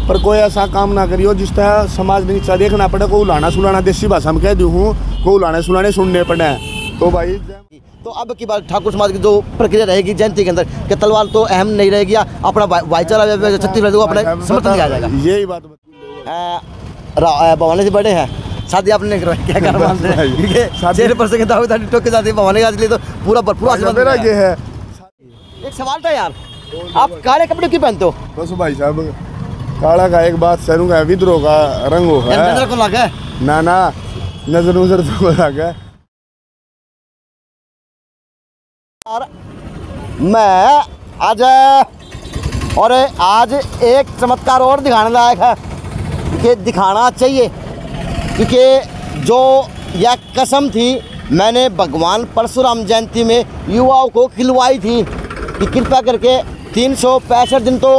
पर कोई ऐसा काम ना करियो जिस तरह समाज ने नीचा देखना पड़े, को उलाना सुलाना देसी भाषा में कह दूँ हूँ, को उलाने सुलाने सुनने पड़े। तो भाई तो अब की बात ठाकुर समाज की जो प्रक्रिया रहेगी जयंती के अंदर कि तलवार तो अहम नहीं रहेगी, अपना भाईचारा छत्तीसगढ़ को अपने समर्थन दिया जाएगा। यही बात भवानी से बड़े हैं, शादी आपने करवाई, क्या कर मानते हैं? चेहरे पर से दावेदारी टोक के जाती है भवानी का, इसलिए तो पूरा भरपूर आशीर्वाद मेरा ये है। एक सवाल था यार, आप काले कपड़े क्यों पहनते हो? बस भाई साहब काला का एक बात सरू का विद्रोह का रंग हो है। नजर को लगा ना ना नजर नजर तो लगा। मैं आज एक चमत्कार और दिखाने लायक है कि दिखाना चाहिए, क्योंकि जो यह कसम थी मैंने भगवान परशुराम जयंती में युवाओं को खिलवाई थी कि कृपया करके 365 दिन तो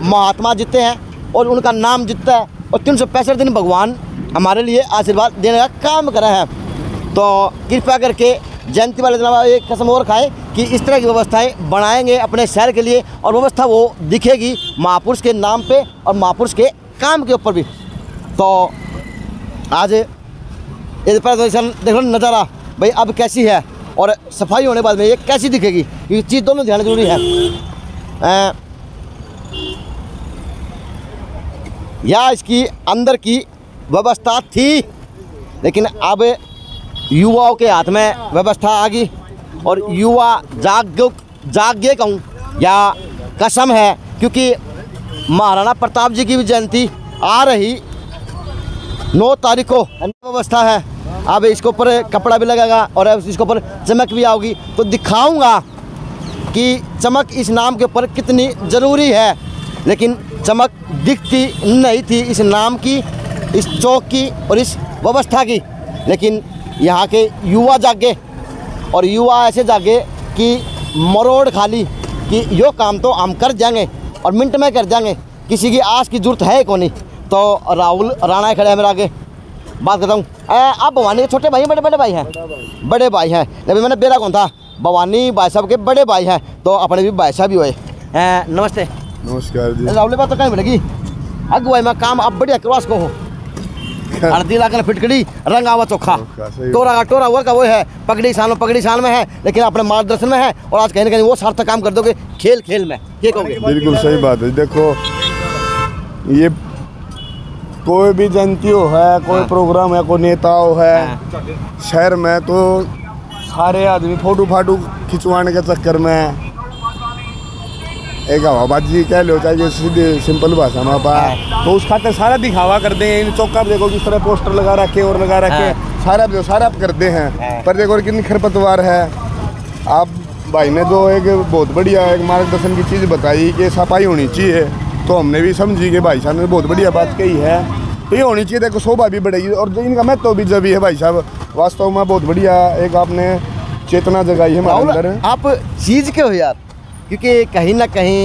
महात्मा जीते हैं और उनका नाम जीतता है, और 365 दिन भगवान हमारे लिए आशीर्वाद देने का काम कर रहे हैं। तो कृपया करके जयंती वाले दिन एक कसम और खाए कि इस तरह की व्यवस्थाएं बनाएंगे अपने शहर के लिए, और व्यवस्था वो दिखेगी महापुरुष के नाम पे और महापुरुष के काम के ऊपर भी। तो आज ये देखो नज़ारा भाई अब कैसी है, और सफाई होने के बाद में ये कैसी दिखेगी, ये चीज़ दोनों ध्यान जरूरी है। या इसकी अंदर की व्यवस्था थी, लेकिन अब युवाओं के हाथ में व्यवस्था आ गई, और युवा जागे कहूँ या कसम है, क्योंकि महाराणा प्रताप जी की भी जयंती आ रही 9 तारीख को व्यवस्था है। अब इसके ऊपर कपड़ा भी लगेगा और इसके ऊपर चमक भी आएगी, तो दिखाऊंगा कि चमक इस नाम के ऊपर कितनी ज़रूरी है। लेकिन चमक दिखती नहीं थी इस नाम की, इस चौक की और इस व्यवस्था की, लेकिन यहाँ के युवा जागे, और युवा ऐसे जागे कि मरोड़ खाली कि यो काम तो हम कर जाएंगे और मिनट में कर जाएंगे, किसी की आस की जरूरत है कौन नहीं। तो राहुल राणा खड़े हैं मेरे आगे, बात करता हूँ। आप भवानी के छोटे भाई हैं, बड़े भाई हैं? बड़े भाई हैं। अभी मैंने बेरा कौन था, भवानी भाई साहब के बड़े भाई हैं, तो अपने भी भाई साहब भी हुए। नमस्ते। नमस्कार जी। राहुल बात तो कहीं मिलेगी अगुवाई में काम अब बढ़िया करवास को हो, हल्दी लाकर फिटकड़ी रंग आवा चोखा, टोरा हुआ का वो है, पगड़ी साल में है, लेकिन अपने मार्गदर्शन में है, और आज कहीं ना कहीं वो सार्थक काम कर दोगे खेल में, ये कहोगे? बिल्कुल सही बात है। देखो ये कोई भी जयंती हो है, कोई प्रोग्राम है, कोई नेता हो है शहर में, तो सारे आदमी फोटो फाटू खिंचवाने के चक्कर में एक हवाबाजी कह लो, चाहे सीधे सिंपल भाषा में पाए, तो उस खाते सारा दिखावा करते हैं। इन चौका देखो किस तरह पोस्टर लगा रखे और लगा रखे, सारा करते हैं, पर देखो कितनी खरपतवार है। आप भाई ने जो एक बहुत बढ़िया एक मार्गदर्शन की चीज़ बताई कि सफाई होनी चाहिए, तो हमने भी समझी कि भाई साहब ने बहुत बढ़िया बात कही है, तो ये होनी चाहिए। देखो शोभा भी बढ़ेगी, और जो इनका महत्व भी जब भी है भाई साहब, वास्तव में बहुत बढ़िया एक आपने चेतना जगाई है हमारे अंदर। आप चीज़ के हो यार, क्योंकि कहीं ना कहीं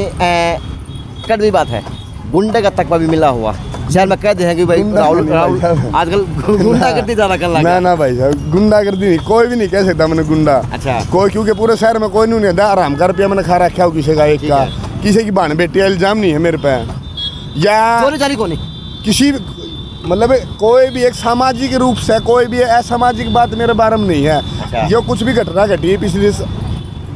कड़वी बात है, गुंडे का तकवा भी मिला हुआ शहर में, कहते हैं कि भाई राहुल आजकल गुंडागर्दी ज़्यादा कर लगा। ना भाई साहब गुंडागर्दी नहीं, कोई भी नहीं कह सकता मैंने गुंडा। अच्छा। कोई, क्योंकि पूरे शहर में कोई नहीं है आराम का रुपया मैंने खा रखा हो किसी का, एक का किसी की बहन बेटी इल्जाम नहीं है मेरे पे, या चोरी चारी को नहीं किसी, मतलब कोई भी एक सामाजिक रूप से कोई भी असामाजिक बात मेरे बारे में नहीं है। अच्छा। जो कुछ भी घटना घटी पिछले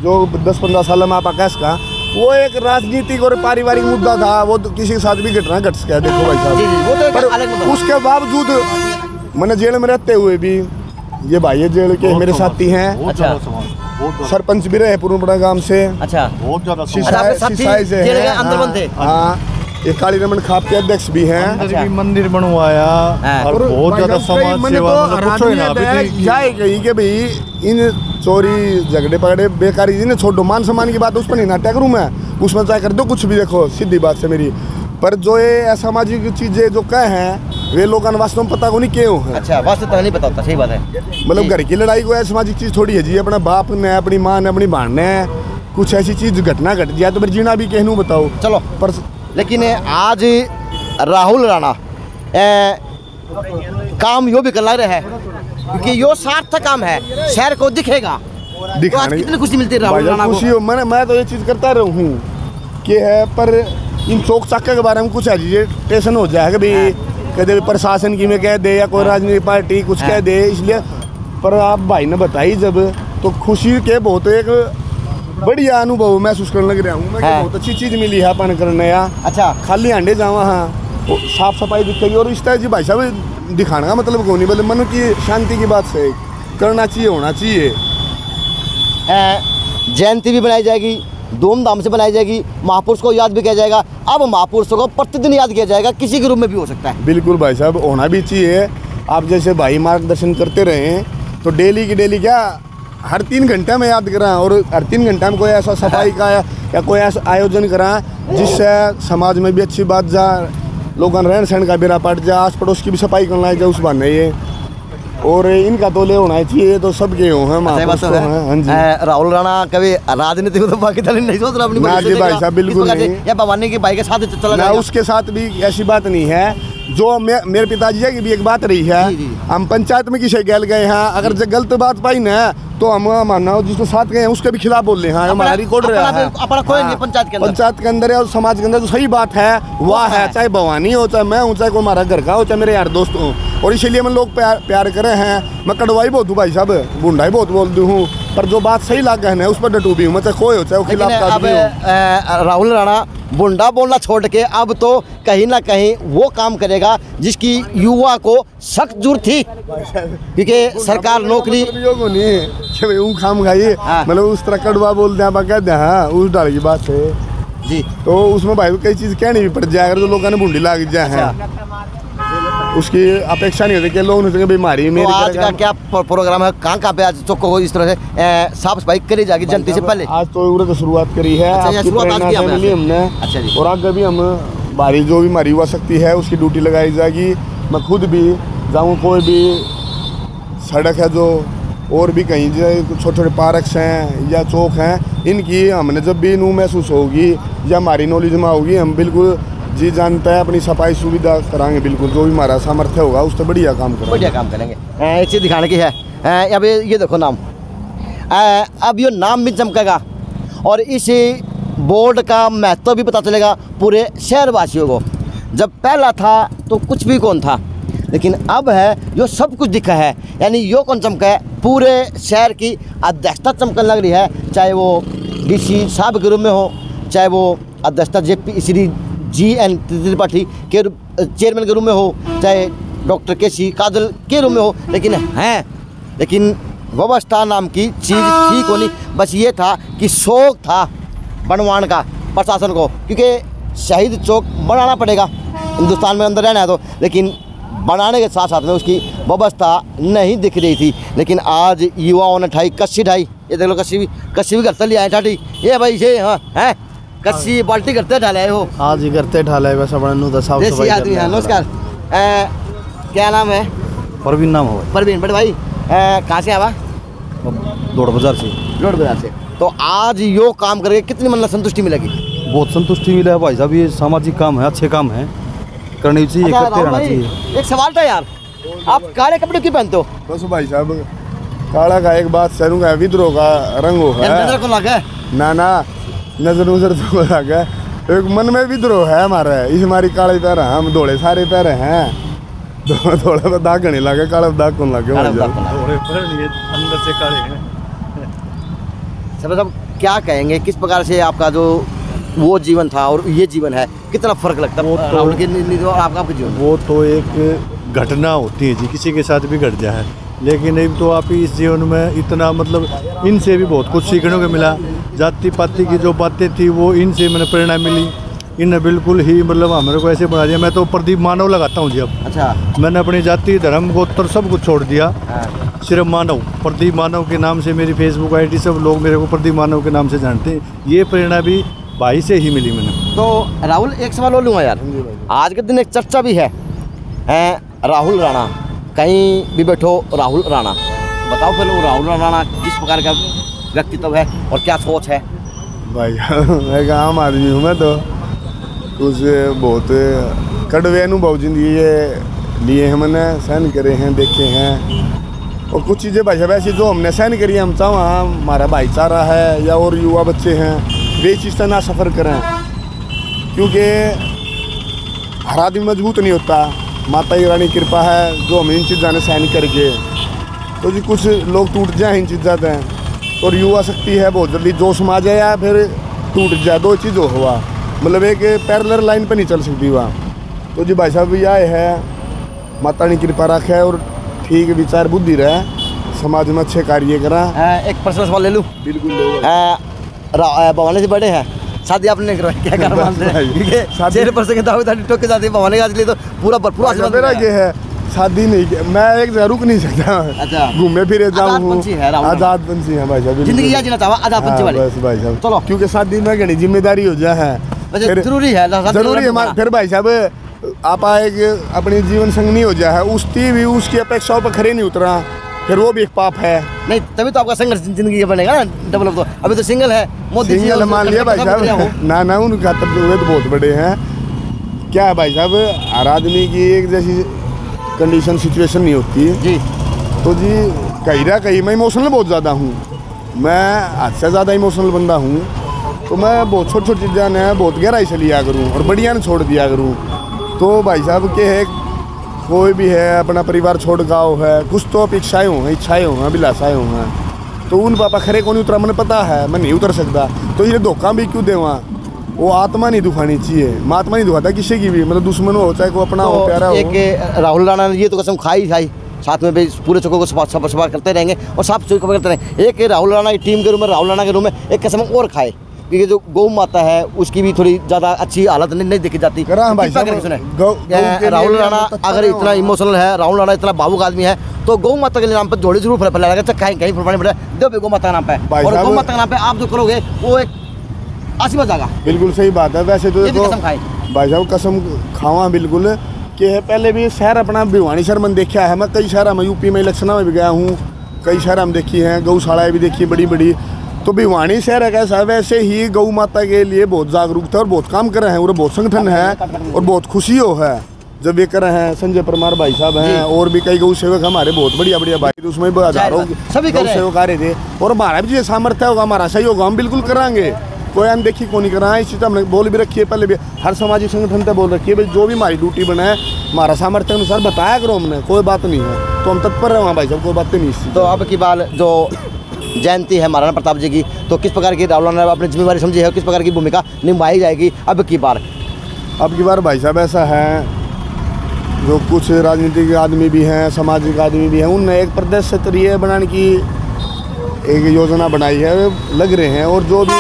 जो 10-15 साल में आप आकाश का, वो एक राजनीतिक और पारिवारिक मुद्दा था, वो तो किसी के साथ भी घटना घट सका। देखो भाई साहब, वो तो पर उसके बावजूद मैंने जेल में रहते हुए भी, ये भाई जेल के मेरे साथी हैं। अच्छा। सरपंच भी रहे पूर्णपड़ा गांव से। अच्छा। बहुत ज्यादा से है। हाँ, ये काली रमन खाप के अध्यक्ष भी हैं। अच्छा। भी मंदिर बनवाया और बहुत ज्यादा समाज सेवा, जाए कही कि भाई इन चोरी झगड़े पगड़े बेकारी जी ने छोड़ो, मान सम्मान की बात उस पर नहीं नाट्य करूँ मैं, उसमें चाहे कर दो कुछ भी, देखो सीधी बात से मेरी, पर जो ये असामाजिक चीजें जो कह हैं वे लोगों ने वास्तव में पता को नहीं क्यों है। अच्छा, वास्तव तो नहीं पता होता, सही बात है। मतलब घर की लड़ाई को असामाजिक चीज थोड़ी है जी, अपना बाप ने अपनी माँ ने अपनी बहन ने कुछ ऐसी चीज घटना घट जाए तो फिर जीना भी कहनू बताओ। चलो, पर लेकिन आज राहुल राणा काम यो भी कर लग रहा है, क्योंकि यो सार्थक काम है, शहर को दिखेगा। तो आज कितनी खुशी मिलती है राहुल राणा को? खुशी हो, मैं तो ये चीज़ करता रहूँ कि है, पर इन चौक चक्का के बारे में कुछ एजिटेशन हो जाएगा भाई, कदे प्रशासन की में कह दे या कोई राजनीतिक पार्टी कुछ कह दे, इसलिए। पर आप भाई ने बताई जब, तो खुशी के बहुत एक बढ़िया अनुभव महसूस करने लग रहा हूँ मैं, बहुत अच्छी चीज़ मिली है अपन करने यार। अच्छा, खाली हांडे जावा, हाँ साफ सफाई दिखेगी। और इस तरह जी भाई साहब दिखाने का मतलब कौन नहीं, बोले मन की शांति की बात से करना चाहिए, होना चाहिए। जयंती भी बनाई जाएगी, धूमधाम से बनाई जाएगी, महापुरुष को याद भी किया जाएगा। अब महापुरुषों को प्रतिदिन याद किया जाएगा, किसी के रूप में भी हो सकता है। बिल्कुल भाई साहब, होना भी चाहिए। आप जैसे भाई मार्गदर्शन करते रहे हैं, तो डेली की डेली क्या हर 3 घंटे में याद करा, और हर 3 घंटे में कोई ऐसा सफाई का या कोई ऐसा आयोजन करा जिससे समाज में भी अच्छी बात जा, लोगों रहन सहन का बेरा पट जा, आस पड़ोस की भी सफाई करना है उस बहाने ये। और इनका तो ले होना चाहिए, तो सबके हो हैं, हाँ जी। राहुल राणा कभी राजनीति में तो बाकी नहीं सोच रहा अपनी भाई साहब, बिल्कुल नहीं। या भवानी के भाई के साथ चला ना, उसके साथ भी ऐसी बात नहीं है। जो मेरे पिताजी की भी एक बात रही है, हम पंचायत में किसी गैल गए हैं, अगर जो गलत बात पाई ना, तो हम मानो जिसके साथ गए हैं उसके भी खिलाफ बोल रहे हैं, हमारा रिकॉर्ड रहा है अपना कोई नहीं पंचायत के अंदर और समाज के अंदर जो सही बात है वह है, चाहे भवानी हो, चाहे मैं हूँ, चाहे कोई हमारा घर का हो, चाहे मेरे यार दोस्त हो। और इसीलिए मैं लोग प्यार करे हैं। मैं कड़वाई बहुत हूँ भाई साहब, बुंडाई बहुत बोलती हूँ, पर जो बात सही लाग है उस पर डटू भी हूँ, मैं चाहे कोई हो चाहे वो खिलाफ। राहुल राणा बुंडा बोलना छोड़ के अब तो कहीं ना कहीं वो काम करेगा जिसकी युवा को सख्त जरूरत थी, क्योंकि सरकार नौकरी नहीं खाम खाइए, मतलब उस तरह कड़वा बोलते हैं, कहते हैं उस डाल की बात है जी। तो उसमें भाई कई चीज़ कहनी भी पड़ जाए, अगर जो लोगों ने बुंडी लाग जाए उसकी अपेक्षा नहीं होती कि लोग नहीं बीमारी में। तो आज का क्या प्रोग्राम है, कहाँ पे आज चौक को इस तरह से साफ सफाई करी जाएगी जनता से पहले? आज तो उन्होंने शुरुआत करी है, आपकी प्रेरणा से मिली हमने। अच्छा जी। और आगे भी हम भारी जो भी हमारी युवा शक्ति है उसकी ड्यूटी लगाई जाएगी। मैं खुद भी जाऊँ, कोई भी सड़क है जो और भी कहीं जो छोटे छोटे पार्क्स हैं या चौक हैं, इनकी हमने जब भी नू महसूस होगी या हमारी नॉलेज में होगी, हम बिल्कुल जी जानता है अपनी सफाई सुविधा कराएंगे, बिल्कुल जो भी हमारा सामर्थ्य होगा उससे बढ़िया काम करेंगे। बढ़िया काम करेंगे। एक चीज़ दिखाने की है, अब ये देखो नाम, अब ये नाम भी चमकेगा और इस बोर्ड का महत्व भी पता चलेगा पूरे शहरवासियों को। जब पहला था तो कुछ भी कौन था, लेकिन अब है जो सब कुछ दिखा है, यानी यो कौन चमका है, पूरे शहर की अध्यक्षता चमकने लग रही है, चाहे वो डीसी साहब के रूप में हो, चाहे वो अध्यक्षता JP श्री GN त्रिपाठी के चेयरमैन के रूप में हो, चाहे डॉक्टर KC काजल के रूप में हो, लेकिन व्यवस्था नाम की चीज़ ठीक होनी। बस ये था कि शौक था बनवान का प्रशासन को, क्योंकि शहीद चौक बनाना पड़ेगा हिंदुस्तान में अंदर रहना है तो, लेकिन बनाने के साथ साथ में उसकी व्यवस्था नहीं दिख रही थी। लेकिन आज युवाओं ने कस्सी ढाई, ये देख लो कस्सी भी घर से ले आए ठाठी, ये भाई ये हाँ है कस्सी बाल्टी करते ढाले हो आज ही करते ढाले बस अपना साफ सफाई आदमी है। नमस्कार, क्या नाम है? परवीन नाम हो। परवीन, बड़े भाई कहाँ से आवा? दौड़ बाजार से। तो आज यो काम करके कितनी मतलब संतुष्टि मिलेगी? बहुत संतुष्टि मिला है भाई साहब, ये सामाजिक काम है, अच्छे काम है, करनी चाहिए, करते रहना चाहिए। एक सवाल था यार, आप काले कपड़े क्यों पहनते हो? बस भाई साहब काला का एक बात शहरों का विद्रोह का रंग हो है ना नजर तो लगा, एक मन में विद्रोह है हमारा, इस हमारी काले पैर हैं, हम धोले सारे पैर हैं, थोड़ा पर दाग नहीं लगे, काला दाग कौन लगे अंदर से काले हैं। सब क्या कहेंगे, किस प्रकार से आपका जो वो जीवन था और ये जीवन है, कितना फर्क लगता है राहुल के और आपका जीवन? वो तो एक घटना होती है जी, किसी के साथ भी घट जाए, लेकिन अब तो आप इस जीवन में इतना मतलब इनसे भी बहुत कुछ सीखने को मिला। जाति पाति की जो बातें थी वो इनसे मैंने प्रेरणा मिली, इन्हें बिल्कुल ही मतलब हमारे को ऐसे बना दिया। मैं तो प्रदीप मानव लगाता हूँ जी अब। अच्छा। मैंने अपनी जाति धर्म गोत्र सब कुछ छोड़ दिया, सिर्फ मानव, प्रदीप मानव के नाम से मेरी फेसबुक ID सब लोग मेरे को प्रदीप मानव के नाम से जानते हैं। ये प्रेरणा भी भाई से ही मिली मैंने। तो राहुल एक सवाल और लूँगा यार, आज के दिन एक चर्चा भी है राहुल राणा, कहीं भी बैठो राहुल राणा, बताओ पहले राहुल राणा किस प्रकार का व्यक्तित्व है और क्या सोच है? भाई मैं आम आदमी हूँ, मैं तो कुछ बहुत कड़वे अनुभव जिंदगी ये लिए हैं, मैंने सहन करे हैं, देखे हैं, और कुछ चीज़ें भाई साहब ऐसी जो हमने सहन करी है, हम चाहो हमारा भाईचारा है या और युवा बच्चे हैं वे चीज़ से ना सफ़र करें। क्योंकि हर आदमी मजबूत नहीं होता। माता की रानी कृपा है जो हम इन चीज़ों ने सहन करके, तो जी कुछ लोग टूट जाए इन चीज़ों से, और युवा शक्ति है बहुत जल्दी जोश में आ जाए या फिर टूट जाए, दो चीज़ हुआ, मतलब एक पैरेलल लाइन पर नहीं चल सकती वहाँ। तो जी भाई साहब यह है, माता रानी कृपा रखे और ठीक विचार बुद्धि रहे, समाज में अच्छे कार्य करा। एक पर्सनल सवाल ले लूँ? बिल्कुल। भवानी से बड़े हैं, शादी आपने नहीं करवाई, क्या कारण मानते हैं? चेहरे पर से दावेदारी ठोक के जाती है भवानी का, इसलिए तो पूरा आशीर्वाद मेरा ये है, शादी नहीं की मैं एक जगह रुक नहीं सकता। अच्छा, घूमे फिरे जाऊँ, आजाद पंछी है भाई साहब, जिंदगी जीना चाहवा आजाद पंछी वाले। बस भाई साहब चलो, क्योंकि शादी में घनी जिम्मेदारी हो जाए है, जरूरी है, जरूरी है। फिर भाई साहब आप आए अपनी जीवन संगनी हो जाए, उसकी भी उसकी अपेक्षाओं पर खरे नहीं उतरा, फिर वो भी एक पाप है। नहीं, तभी तो आपका संघर्ष जिंदगी बनेगा ना डेवलप। तो अभी तो सिंगल है, मोदी जी सिंगल मान लिया भाई साहब, ना उनका तब हुए तो बहुत बड़े हैं। क्या है भाई साहब, हर आदमी की एक जैसी कंडीशन सिचुएशन नहीं होती जी। तो जी कहीं मैं इमोशनल बहुत ज़्यादा हूँ, मैं हद से ज़्यादा इमोशनल बंदा हूँ, तो मैं बहुत छोटी छोटी चीज़ें ने बहुत गहराई से लिया करूँ और बढ़िया ने छोड़ दिया करूँ। तो भाई साहब के है, कोई भी है अपना परिवार छोड़ गाँव है, कुछ तो अपेक्षाएँ हों, इच्छाएँ हों, अभिलाषाएँ हों, तो उन पापा खरे को नहीं उतरा, मैंने पता है मैं नहीं उतर सकता, तो ये धोखा भी क्यों दे वहाँ। वो आत्मा नहीं दुखानी चाहिए, महात्मा नहीं दुखाता किसी की भी, मतलब दुश्मन हो चाहे को अपना हो, प्यारा हो। एक राहुल राणा ने ये तो कसम खाई साथ में भी पूरे चौकों को सफा करते रहेंगे और साफ सुथरी करते रहेंगे। एक राहुल राणा की टीम के रूम में, राहुल राणा के रूम में एक कसम और खाए, क्योंकि जो गौ माता है उसकी भी थोड़ी ज़्यादा अच्छी हालत नहीं देखी जाती। राहुल राणा अगर इतना इमोशनल है, राहुल राणा इतना भावुक आदमी है, तो गौ माता के नाम पर जोड़ी जरूर फैलाएगा, कहीं फुलवानी पड़े दो गौ माता के नाम पे, और गौ माता के नाम पे आप जो करोगे वो एक आशीर्वाद जाएगा। बिल्कुल सही बात है। वैसे तो कसम खाए भाई साहब, कसम खावा बिल्कुल कि है। पहले भी शहर अपना भिवानी शहर में देखा है, मैं कई शहर में यूपी में इलेक्शन में भी गया हूँ, कई शहर में देखी हैं, गौशालाएँ भी देखी बड़ी बड़ी। तो भिवानी शहर है कैसा, वैसे ही गौ माता के लिए बहुत जागरूकता और बहुत काम कर रहे हैं, और बहुत संगठन है और बहुत खुशी हो है जब ये कर रहे हैं। संजय परमार भाई साहब हैं और भी कई गौ सेवक हमारे बहुत बढ़िया भाई, उसमें हजारों गौ सेवक आ रहे थे, और हमारा भी जो सामर्थ्य होगा, हमारा सही होगा, हम बिल्कुल कराएंगे, कोई अनदेखी को नहीं कराएं। इस चीज़ हमने बोल भी रखी है, पहले भी हर सामाजिक संगठन तक बोल रखी है, भाई जो भी हमारी ड्यूटी बना है हमारा सामर्थ्य अनुसार बताया करो, हमने कोई बात नहीं है, तो हम तत्पर हैं वहाँ भाई साहब, कोई बात नहीं। तो अब की बार जो जयंती है महाराणा प्रताप जी की, तो किस प्रकार की राहुल राणा ने अपनी जिम्मेवारी समझी है, किस प्रकार की भूमिका निभाई जाएगी अब की बार? अब की बार भाई साहब ऐसा है, जो कुछ राजनीतिक आदमी भी हैं, सामाजिक आदमी भी हैं, उनने एक प्रदेश स्तरीय बनाने की एक योजना बनाई है, लग रहे हैं। और जो भी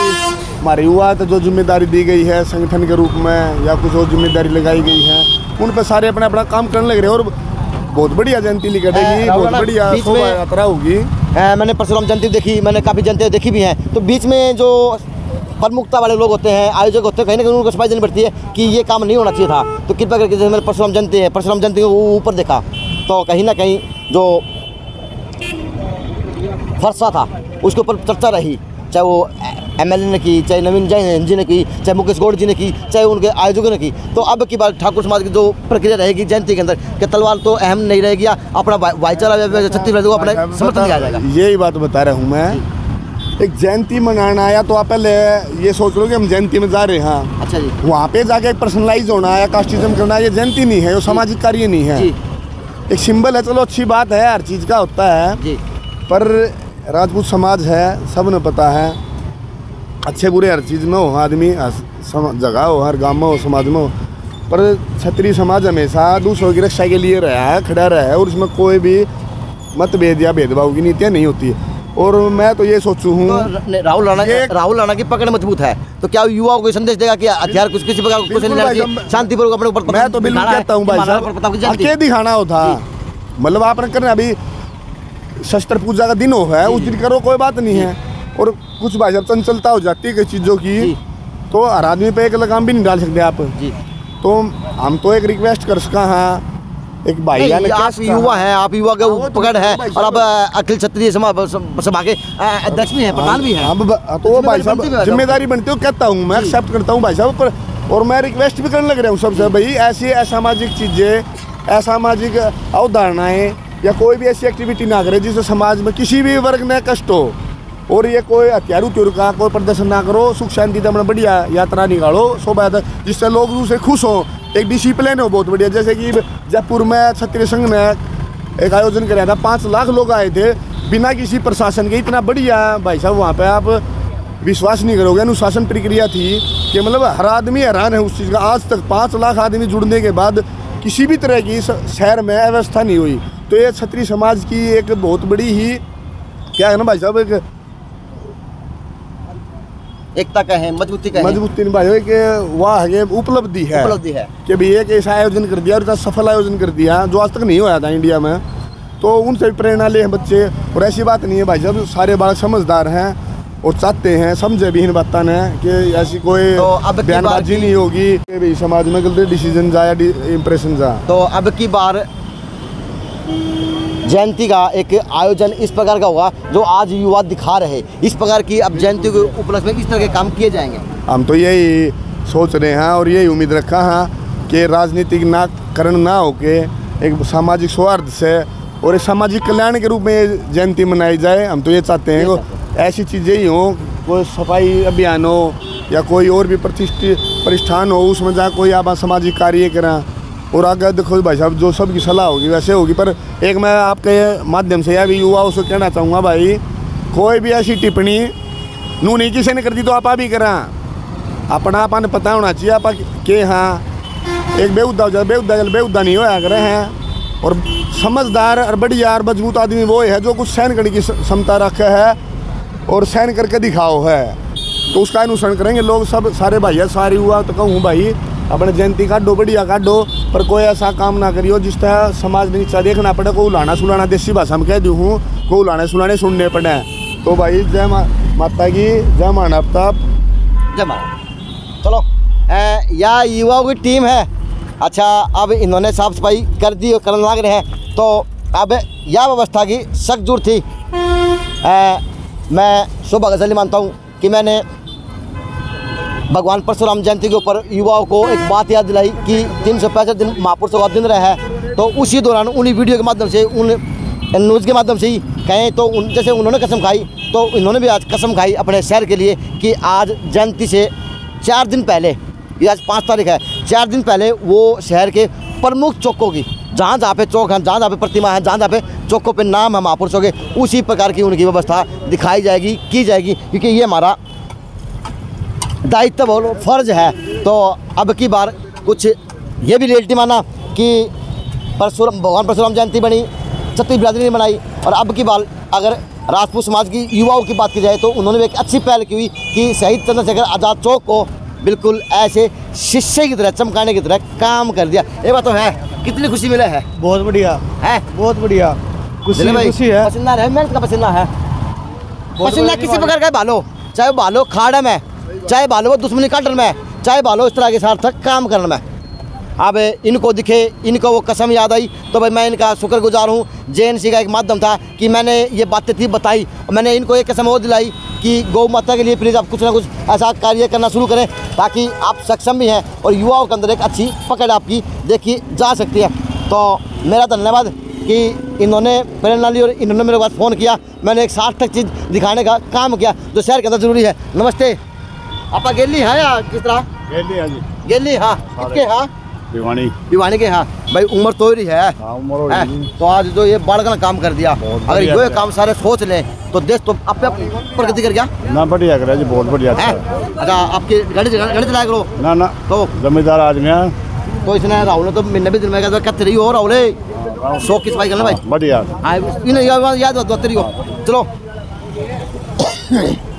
हमारे युवा तो जो जिम्मेदारी दी गई है संगठन के रूप में या कुछ और जिम्मेदारी लगाई गई है, उन पर सारे अपना अपना काम करने लग रहे हैं, और बहुत बढ़िया जयंती निकलेगी, बहुत बढ़िया शोभा यात्रा होगी। मैंने परशुराम जयंती देखी, मैंने काफ़ी जयंतियाँ देखी भी हैं, तो बीच में जो प्रमुखता वाले लोग होते हैं, आयोजक होते हैं, कहीं ना कहीं उनको समझ देनी पड़ती है कि ये काम नहीं होना चाहिए था। तो कृपया करके जैसे मैंने परशुराम जयंती को ऊपर देखा, तो कहीं ना कहीं जो फरसा था उसके ऊपर चर्चा रही, चाहे वो MLA ने की, चाहे नवीन जैन जी ने की, चाहे मुकेश गौड़ जी ने की, चाहे उनके आयोजकों ने की। तो अब की बात ठाकुर समाज की जो प्रक्रिया रहेगी जयंती के अंदर, कि तलवार तो अहम नहीं रहेगी, या अपना भाईचारा छत्तीसगढ़ को अपना समर्थन दिया जाएगा। यही बात बता रहा हूँ मैं, एक जयंती मनाना आया तो आप पहले ये सोच लो कि हम जयंती में जा रहे हैं। अच्छा जी। वहाँ पे जाके पर्सनलाइज होना या कास्टिज्म करना, ये जयंती नहीं है, ये सामाजिक कार्य नहीं है, एक सिंबल है। चलो अच्छी बात है, हर चीज़ का होता है जी, पर राजपूत समाज है, सब ने पता है, अच्छे बुरे हर चीज़ में हो आदमी, जगह हो, हर गांव में हो, समाज में हो, पर क्षत्रिय समाज हमेशा दूसरों की रक्षा के लिए रहा है, खड़ा रहा है, और उसमें कोई भी मतभेद या भेदभाव की नीतियाँ नहीं होती। और मैं तो ये सोचूं हूँ, तो राहुल राणा की पकड़ मजबूत है, तो क्या युवाओं को संदेश देगा कि हथियार कुछ किसी प्रकार कुछ नहीं लेना चाहिए, शांतिपूर्वक अपने ऊपर? मैं तो बिल्कुल कहता हूँ भाई साहब, क्या दिखाना हो था, मतलब आपने करना, अभी शस्त्र पूजा का दिन हो है, उस दिन करो, कोई बात नहीं है। और कुछ भाई साहब चंचलता हो जाती है कई चीज़ों की, तो हर आदमी पे एक लगाम भी नहीं डाल सकते आप जी। तो हम तो एक रिक्वेस्ट कर सका, हाँ एक भाई आप युवा हैं, आप युवा के पकड़ है, और अब अखिल क्षत्रिय सभा के अध्यक्ष भी हैं, प्रधान भी हैं, तो भाई साहब जिम्मेदारी बनती है, कहता हूँ मैं, एक्सेप्ट करता हूँ भाई साहब, और मैं रिक्वेस्ट भी करने लग रहा हूँ सबसे, भाई ऐसी असामाजिक चीज़ें, असामाजिक अवधारणाएँ या कोई भी ऐसी एक्टिविटी ना करे जिससे समाज में किसी भी वर्ग में कष्ट हो, और ये कोई हथियार उत्यार का कोई प्रदर्शन ना करो, सुख शांति से अपना बढ़िया यात्रा निकालो शोभा यात्रा, जिससे लोग दूसरे खुश हों, एक डिसिप्लिन हो बहुत बढ़िया। जैसे कि जयपुर में क्षत्रिय संघ ने एक आयोजन कराया था, 5 लाख लोग आए थे बिना किसी प्रशासन के, इतना बढ़िया भाई साहब। वहाँ पे आप विश्वास नहीं करोगे, अनुशासन प्रक्रिया थी कि मतलब हर आदमी हैरान है उस चीज़ का। आज तक 5 लाख आदमी जुड़ने के बाद किसी भी तरह की शहर में अव्यवस्था नहीं हुई। तो ये क्षत्रिय समाज की एक बहुत बड़ी ही क्या है ना भाई साहब, एकता का है, मजबूती का है, मजबूती नहीं भाई कि वाह ये उपलब्धि है कि भी एक ऐसा आयोजन कर दिया और इतना सफल आयोजन कर दिया जो आज तक नहीं हुआ था इंडिया में। तो उनसे भी प्रेरणा ले हैं बच्चे। और ऐसी बात नहीं है भाई साहब, सारे बालक समझदार हैं और चाहते हैं, समझे भी इन बातों ने कि ऐसी कोई तो अब बयानबाजी नहीं होगी कि भी समाज में गलत डिसीजन जाए, इम्प्रेशन जा। तो अब की बार जयंती का एक आयोजन इस प्रकार का होगा जो आज युवा दिखा रहे, इस प्रकार की अब जयंती के उपलक्ष्य में इस तरह के काम किए जाएंगे। हम तो यही सोच रहे हैं और यही उम्मीद रखा है कि राजनीतिक नाकरण ना होके एक सामाजिक सौहार्द से और एक सामाजिक कल्याण के रूप में जयंती मनाई जाए। हम तो ये चाहते हैं ऐसी चीज़ें ही हों, कोई सफाई अभियान हो या कोई और भी प्रतिष्ठान हो, उसमें जहाँ कोई आप सामाजिक कार्य करें। और आगे देखो भाई साहब, जो सबकी सलाह होगी वैसे होगी। पर एक मैं आपके माध्यम से या भी युवाओं से कहना चाहूँगा भाई, कोई भी ऐसी टिप्पणी नू नहीं किसी ने कर दी तो आप भी करा, अपना अपन पता होना चाहिए आप के हाँ एक बेहुदा हो जाए, बेहुदा नहीं होया करे हैं। और समझदार और बढ़िया और मजबूत आदमी वो है जो कुछ सहन करने की क्षमता रखे है और सहन करके दिखाओ है, तो उसका अनुसरण करेंगे लोग सब। सारे भाई सारे हुआ तो कहूँ भाई अपने जयंती काटो, बढ़िया काटो, पर कोई ऐसा काम ना करियो जिस तरह समाज में नीचा देखना पड़े, को उलाना सुलाना, देसी भाषा में कह दूँ हूँ, को उलाने सुलाने सुनने पड़े। तो भाई जय माता की, जय मानवता, जय माता। चलो यह युवाओं की टीम है। अच्छा, अब इन्होंने साफ सफाई कर दी और करने लग रहे हैं, तो अब यह व्यवस्था की सख्त जरूरत थी। मैं सौभाग्यशाली मानता हूँ कि मैंने भगवान परशुराम जयंती के ऊपर युवाओं को एक बात याद दिलाई कि 365 दिन महापुरुषों का दिन रहा है। तो उसी दौरान उन्हीं वीडियो के माध्यम से, उन न्यूज़ के माध्यम से ही कहें तो जैसे उन्होंने कसम खाई, तो इन्होंने भी आज कसम खाई अपने शहर के लिए कि आज जयंती से 4 दिन पहले, ये आज 5 तारीख है, 4 दिन पहले वो शहर के प्रमुख चौकों की, जहाँ जहाँ पे चौक हैं, जहाँ जहाँ पे प्रतिमा है, जहाँ जहाँ पे चौकों पे नाम है महापुरुषों के, उसी प्रकार की उनकी व्यवस्था दिखाई जाएगी, की जाएगी, क्योंकि ये हमारा दायित्व और फर्ज है। तो अब की बार कुछ ये भी रियलिटी माना कि भगवान परशुराम जयंती बनी, क्षत्रिय बिरादरी ने बनाई, और अब की बार अगर राजपूत समाज की युवाओं की बात की जाए तो उन्होंने भी एक अच्छी पहल की हुई कि शहीद चंद्रशेखर आज़ाद चौक को बिल्कुल ऐसे शीशे की तरह, चमकाने की तरह काम कर दिया। ये बात तो है, कितनी खुशी मिले है। बहुत बढ़िया है, बहुत बढ़िया खुशी है। पसीना है, मेहनत का पसीना है, पसीना किसी प्रकार का भालो, चाहे भालो खाड़ में, चाहे भालो वो दुश्मनी काटन में, चाहे भालो इस तरह के सार्थक काम करने में। अब इनको दिखे, इनको वो कसम याद आई, तो भाई मैं इनका शुक्रगुजार हूँ। JNC का एक माध्यम था कि मैंने ये बातें थी बताई, मैंने इनको एक कसम और दिलाई कि गौ माता के लिए प्लीज़ आप कुछ ना कुछ ऐसा कार्य करना शुरू करें ताकि आप सक्षम भी हैं और युवाओं के अंदर एक अच्छी पकड़ आपकी देखी जा सकती है। तो मेरा धन्यवाद कि इन्होंने प्रेरणा ली और इन्होंने मेरे पास फ़ोन किया, मैंने एक सार्थक चीज़ दिखाने का काम किया जो शहर के अंदर ज़रूरी है। नमस्ते, आपका गेली है या किस तरह? गेली हाँ, किसके हाँ? भिवानी के। हाँ भाई, उम्र तो ही है, तो आज जो ये बड़ा काम कर दिया, अगर ये काम सारे सोच लें तो देश तो अपने प्रगति कर गया ना। बढ़िया कर जी, बहुत बढ़िया। अच्छा, आपकी गाड़ी चलाया करो ना तो जमींदार आदमी है, तो इसने राहुल ने तो महीने भी दिन में कहते रही हो राहुल 100 की सफाई करना भाई, बढ़िया याद होती हो। चलो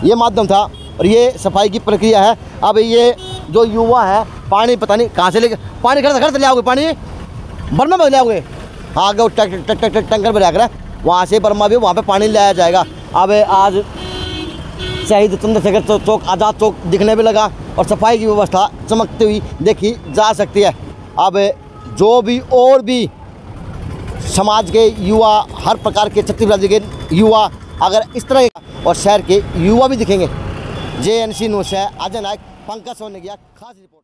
ये माध्यम था और ये सफाई की प्रक्रिया है। अब ये जो युवा है, पानी पता नहीं कहाँ से लेके, पानी घर से ले आओगे, पानी बर्मा में ले आओगे, आगे टैंकर में रखा है, वहाँ से बर्मा भी, वहाँ पे पानी लाया जाएगा। अब आज शहीद चंद्रशेखर चौक, आज़ाद चौक दिखने भी लगा और सफाई की व्यवस्था चमकती हुई देखी जा सकती है। अब जो भी और भी समाज के युवा, हर प्रकार के छत्तीसगढ़ के युवा अगर इस तरह और शहर के युवा भी दिखेंगे। JNC न्यूज़ से अजय नायक, पंकज सोनेगिया, खास रिपोर्ट।